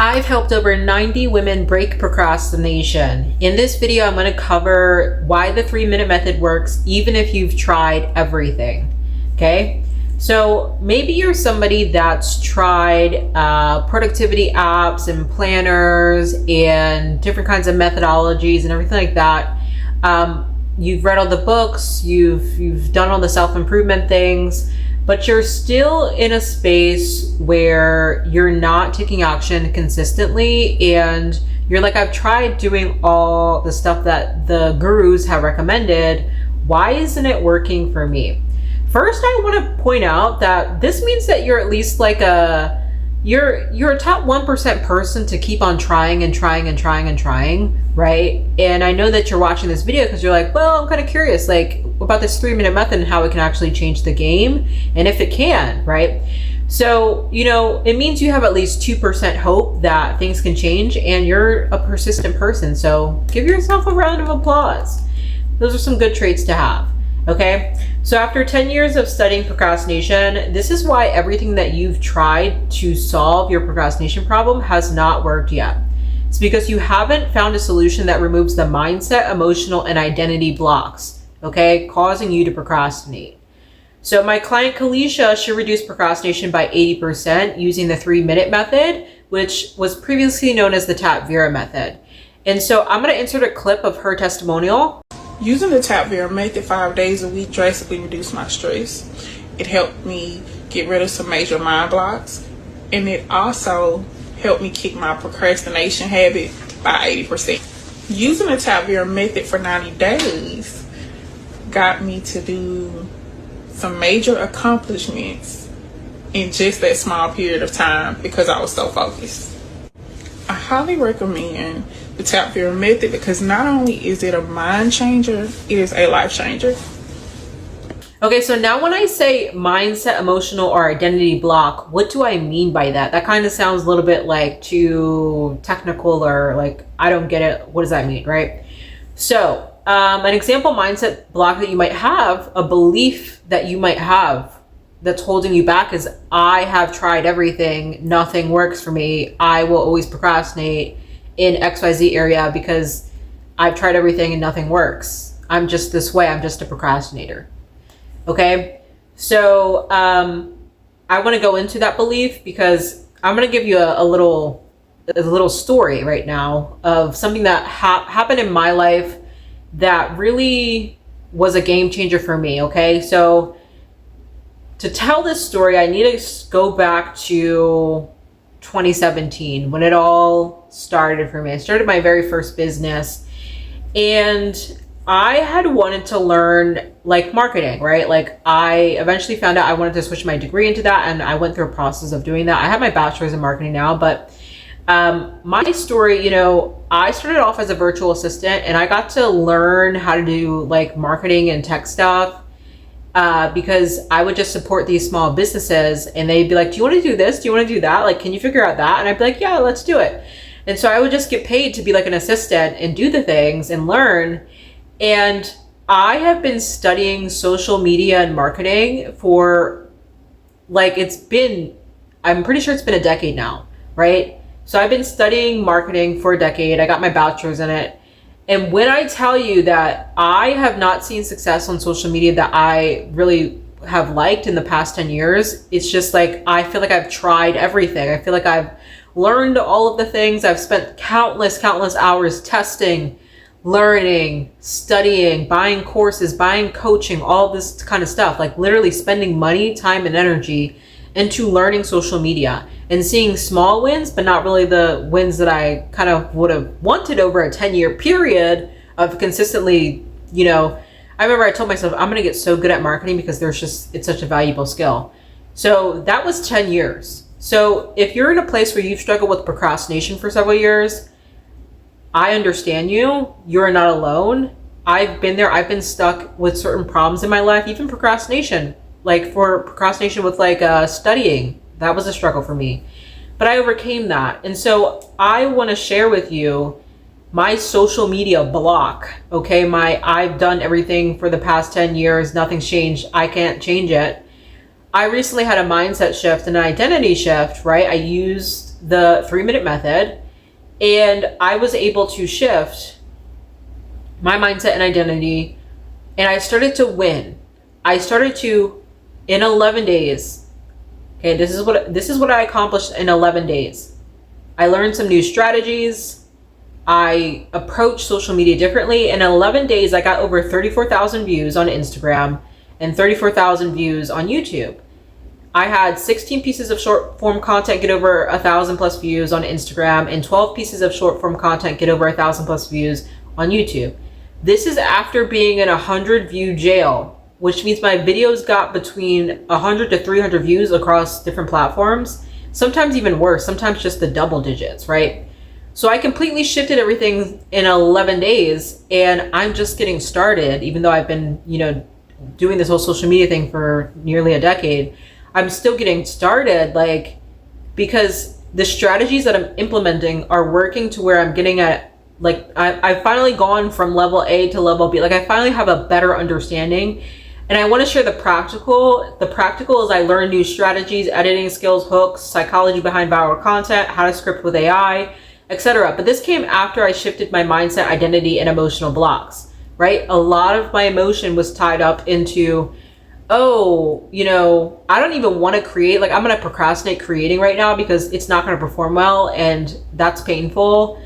I've helped over 90 women break procrastination. In this video, I'm going to cover why the 3-minute method works even if you've tried everything. Okay? So maybe you're somebody that's tried productivity apps and planners and different kinds of methodologies and everything like that. You've read all the books, you've done all the self-improvement things, but you're still in a space where you're not taking action consistently, and you're like, I've tried doing all the stuff that the gurus have recommended. Why isn't it working for me? First, I want to point out that this means that you're at least like you're a top 1% person to keep on trying and trying and trying and trying, right? And I know that you're watching this video because you're like, well, I'm kind of curious, like, about this 3-minute method and how it can actually change the game, and if it can, right? So, it means you have at least 2% hope that things can change, and you're a persistent person. So give yourself a round of applause. Those are some good traits to have. Okay, so after 10 years of studying procrastination, this is why everything that you've tried to solve your procrastination problem has not worked yet. It's because you haven't found a solution that removes the mindset, emotional, and identity blocks, okay, causing you to procrastinate. So my client Kalisha, she reduced procrastination by 80% using the 3-minute method, which was previously known as the Tap Vera method. And so I'm going to insert a clip of her testimonial. Using the Tap Vera method 5 days a week drastically reduced my stress. It helped me get rid of some major mind blocks, and it also helped me kick my procrastination habit by 80%. Using the Tap Vera method for 90 days got me to do some major accomplishments in just that small period of time because I was so focused. I highly recommend the Tap Vera method because not only is it a mind changer, it is a life changer. Okay, so now when I say mindset, emotional, or identity block, what do I mean by that? That kind of sounds a little bit like too technical, or like, I don't get it. What does that mean, right? So an example mindset block that you might have, a belief that you might have that's holding you back is, I have tried everything, nothing works for me, I will always procrastinate in XYZ area because I've tried everything and nothing works. I'm just this way, I'm just a procrastinator. Okay, so I want to go into that belief because I'm going to give you a little story right now of something that happened in my life that really was a game changer for me. Okay, so to tell this story, I need to go back to 2017 when it all started for me. I started my very first business, and I had wanted to learn like marketing, right? Like, I eventually found out I wanted to switch my degree into that, and I went through a process of doing that. I have my bachelor's in marketing now, but my story, I started off as a virtual assistant, and I got to learn how to do like marketing and tech stuff because I would just support these small businesses, and they'd be like, do you want to do this? Do you want to do that? Like, can you figure out that? And I'd be like, yeah, let's do it. And so I would just get paid to be like an assistant and do the things and learn. And I have been studying social media and marketing for like, I'm pretty sure it's been a decade now, right? So I've been studying marketing for a decade. I got my bachelor's in it. And when I tell you that I have not seen success on social media that I really have liked in the past 10 years, it's just like, I feel like I've tried everything. I feel like I've learned all of the things. I've spent countless hours testing, learning, studying, buying courses, buying coaching, all this kind of stuff, like literally spending money, time, and energy into learning social media and seeing small wins, but not really the wins that I kind of would have wanted over a 10-year period of consistently, I remember I told myself, I'm going to get so good at marketing because it's such a valuable skill. So that was 10 years. So if you're in a place where you've struggled with procrastination for several years, I understand you. You're not alone. I've been there. I've been stuck with certain problems in my life, even procrastination. Like for procrastination with studying, that was a struggle for me. But I overcame that. And so I want to share with you my social media block. Okay, I've done everything for the past 10 years. Nothing's changed. I can't change it. I recently had a mindset shift and an identity shift, right? I used the 3-minute method, and I was able to shift my mindset and identity, and I started to win. I started to, in 11 days, okay, this is what I accomplished in 11 days. I learned some new strategies. I approached social media differently. In 11 days, I got over 34,000 views on Instagram and 34,000 views on YouTube. I had 16 pieces of short form content get over 1,000 plus views on Instagram, and 12 pieces of short form content get over 1,000 plus views on YouTube. This is after being in a 100 view jail, which means my videos got between 100 to 300 views across different platforms. Sometimes even worse, sometimes just the double digits, right? So I completely shifted everything in 11 days, and I'm just getting started. Even though I've been, doing this whole social media thing for nearly a decade, I'm still getting started, because the strategies that I'm implementing are working to where I'm getting at, I've finally gone from level A to level B. I finally have a better understanding, and I want to share the practical. The practical is I learned new strategies, editing skills, hooks, psychology behind viral content, how to script with AI, etc. But this came after I shifted my mindset, identity, and emotional blocks, right? A lot of my emotion was tied up into, I don't even want to create. I'm going to procrastinate creating right now because it's not going to perform well, and that's painful.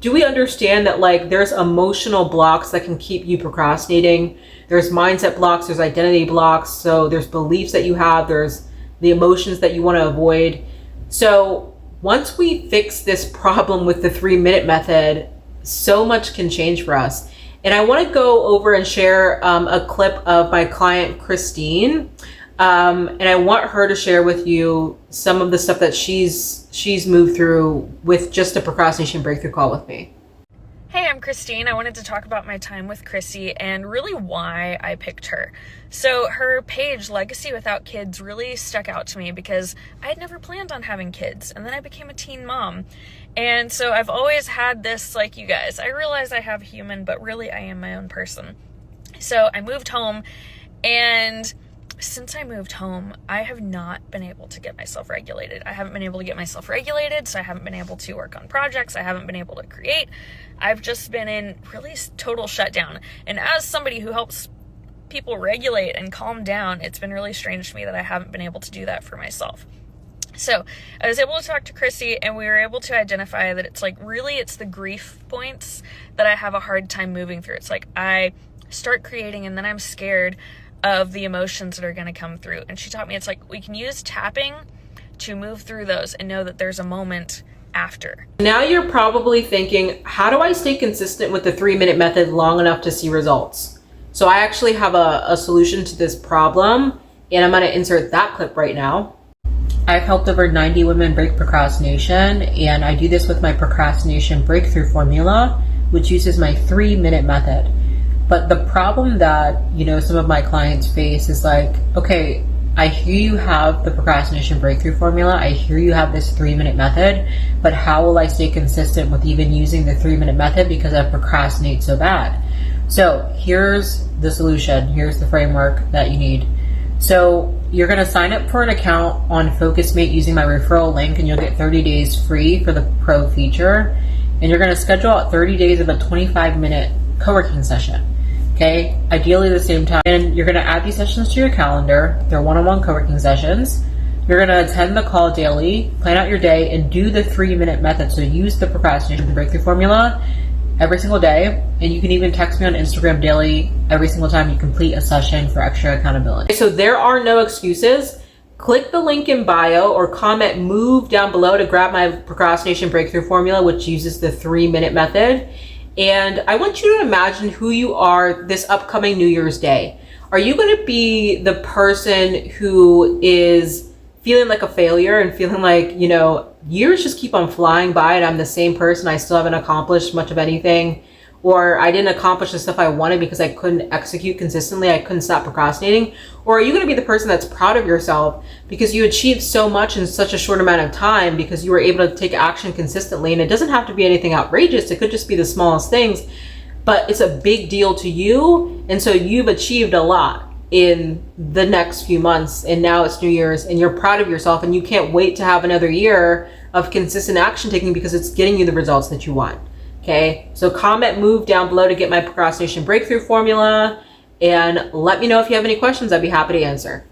Do we understand that there's emotional blocks that can keep you procrastinating? There's mindset blocks, there's identity blocks. So there's beliefs that you have, there's the emotions that you want to avoid. So once we fix this problem with the 3-minute method, so much can change for us. And I want to go over and share a clip of my client, Christine. And I want her to share with you some of the stuff that she's moved through with just a procrastination breakthrough call with me. Hey, I'm Christine. I wanted to talk about my time with Chrissy and really why I picked her. So her page, Legacy Without Kids, really stuck out to me because I had never planned on having kids, and then I became a teen mom. And so I've always had this, like you guys, I realize I have a human, but really I am my own person. So I moved home, and since I moved home, I have not been able to get myself regulated. I haven't been able to get myself regulated, so I haven't been able to work on projects. I haven't been able to create. I've just been in really total shutdown. And as somebody who helps people regulate and calm down, it's been really strange to me that I haven't been able to do that for myself. So I was able to talk to Chrissy, and we were able to identify that it's it's the grief points that I have a hard time moving through. It's I start creating, and then I'm scared of the emotions that are going to come through. And she taught me we can use tapping to move through those and know that there's a moment after. Now you're probably thinking, how do I stay consistent with the 3-minute method long enough to see results? So I actually have a solution to this problem, and I'm going to insert that clip right now. I've helped over 90 women break procrastination, and I do this with my procrastination breakthrough formula, which uses my 3-minute method. But the problem that, some of my clients face is okay, I hear you have the procrastination breakthrough formula. I hear you have this 3-minute method, but how will I stay consistent with even using the 3-minute method because I procrastinate so bad? So here's the solution. Here's the framework that you need. So you're going to sign up for an account on FocusMate using my referral link, and you'll get 30 days free for the pro feature. And you're going to schedule out 30 days of a 25-minute co-working session. Okay, ideally the same time. And you're going to add these sessions to your calendar. They're one-on-one co-working sessions. You're going to attend the call daily, plan out your day, and do the 3-minute method. So use the procrastination breakthrough formula every single day. And you can even text me on Instagram daily every single time you complete a session for extra accountability. So there are no excuses. Click the link in bio or comment move down below to grab my procrastination breakthrough formula, which uses the 3-minute method. And I want you to imagine who you are this upcoming New Year's Day. Are you going to be the person who is feeling like a failure and feeling years just keep on flying by and I'm the same person, I still haven't accomplished much of anything, or I didn't accomplish the stuff I wanted because I couldn't execute consistently, I couldn't stop procrastinating? Or are you going to be the person that's proud of yourself because you achieved so much in such a short amount of time because you were able to take action consistently? And it doesn't have to be anything outrageous. It could just be the smallest things, but it's a big deal to you. And so you've achieved a lot in the next few months, and now it's New Year's and you're proud of yourself and you can't wait to have another year of consistent action taking because it's getting you the results that you want. Okay, so comment move down below to get my procrastination breakthrough formula, and let me know if you have any questions. I'd be happy to answer.